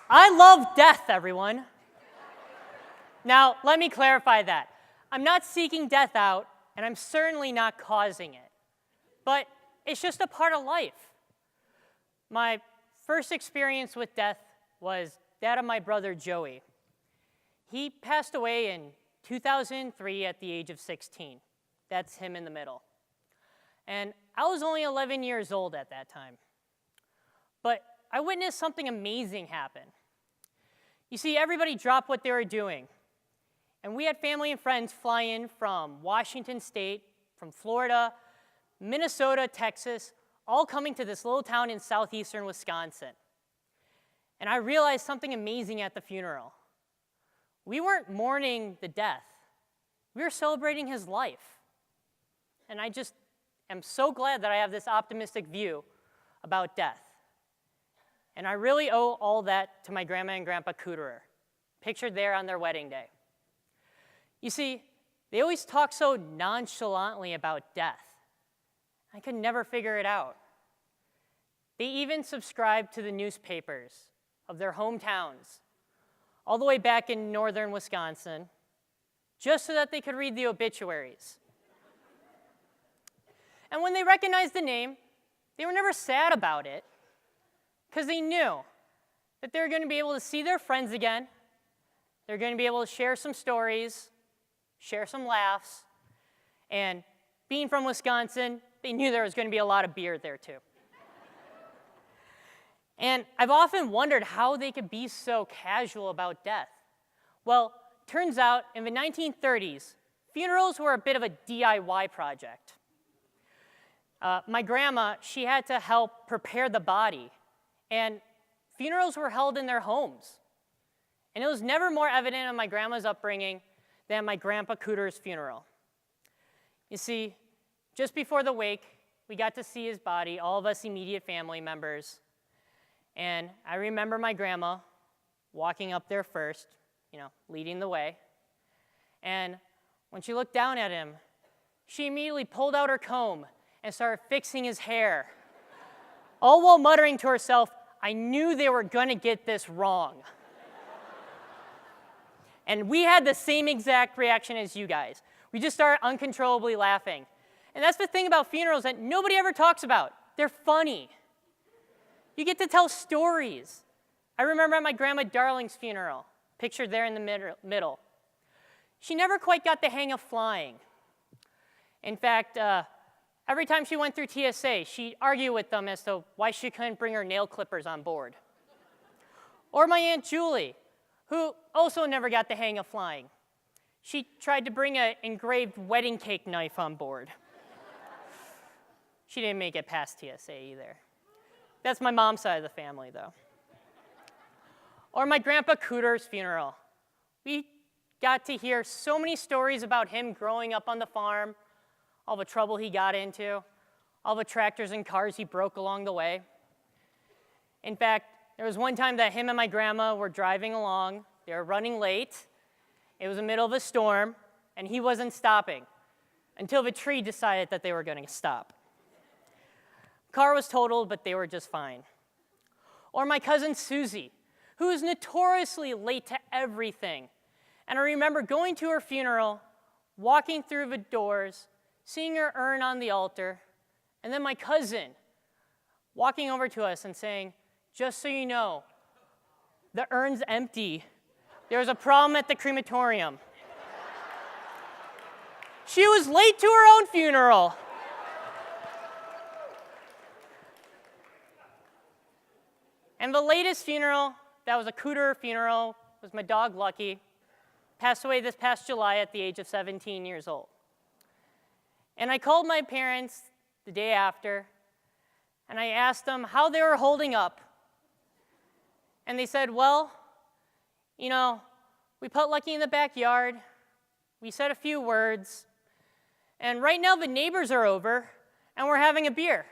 I love death, everyone. Now, let me clarify that. I'm not seeking death out, and I'm certainly not causing it. But it's just a part of life. My first experience with death was that of my brother Joey. He passed away in 2003 at the age of 16. That's him in the middle. And I was only 11 years old at that time. But I witnessed something amazing happen. You see, everybody dropped what they were doing. And we had family and friends fly in from Washington State, from Florida, Minnesota, Texas, all coming to this little town in southeastern Wisconsin. And I realized something amazing at the funeral. We weren't mourning the death. We were celebrating his life. And I just am so glad that I have this optimistic view about death. And I really owe all that to my grandma and Grandpa Kuderer, pictured there on their wedding day. You see, they always talk so nonchalantly about death. I could never figure it out. They even subscribed to the newspapers of their hometowns, all the way back in northern Wisconsin, just so that they could read the obituaries. And when they recognized the name, they were never sad about it, because they knew that they were going to be able to see their friends again, they're going to be able to share some stories, share some laughs, and being from Wisconsin, they knew there was going to be a lot of beer there too. And I've often wondered how they could be so casual about death. Well, turns out in the 1930s, funerals were a bit of a DIY project. My grandma, she had to help prepare the body, and funerals were held in their homes. And it was never more evident in my grandma's upbringing than my Grandpa Kuderer's funeral. You see, just before the wake, we got to see his body, all of us immediate family members. And I remember my grandma walking up there first, leading the way. And when she looked down at him, she immediately pulled out her comb and started fixing his hair, all while muttering to herself, "I knew they were going to get this wrong." And we had the same exact reaction as you guys. We just started uncontrollably laughing. And that's the thing about funerals that nobody ever talks about. They're funny. You get to tell stories. I remember at my Grandma Darling's funeral, pictured there in the middle. She never quite got the hang of flying. In fact, every time she went through TSA, she'd argue with them as to why she couldn't bring her nail clippers on board. Or my Aunt Julie, who also never got the hang of flying. She tried to bring an engraved wedding cake knife on board. She didn't make it past TSA either. That's my mom's side of the family, though. Or my Grandpa Kuderer's funeral. We got to hear so many stories about him growing up on the farm, all the trouble he got into, all the tractors and cars he broke along the way. In fact, there was one time that him and my grandma were driving along. They were running late. It was the middle of a storm, and he wasn't stopping until the tree decided that they were going to stop. Car was totaled, but they were just fine. Or my cousin Susie, who is notoriously late to everything. And I remember going to her funeral, walking through the doors, seeing her urn on the altar, and then my cousin walking over to us and saying, "Just so you know, the urn's empty. There was a problem at the crematorium." She was late to her own funeral. And the latest funeral, that was a Kuderer funeral, was my dog Lucky. Passed away this past July at the age of 17 years old. And I called my parents the day after, and I asked them how they were holding up. And they said, "Well, we put Lucky in the backyard, we said a few words, and right now the neighbors are over, and we're having a beer."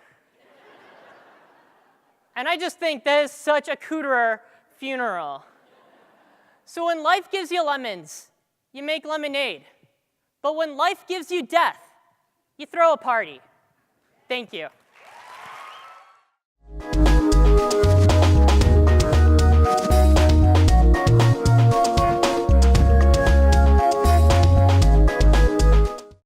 And I just think that is such a Kuderer funeral. So when life gives you lemons, you make lemonade. But when life gives you death, you throw a party. Thank you.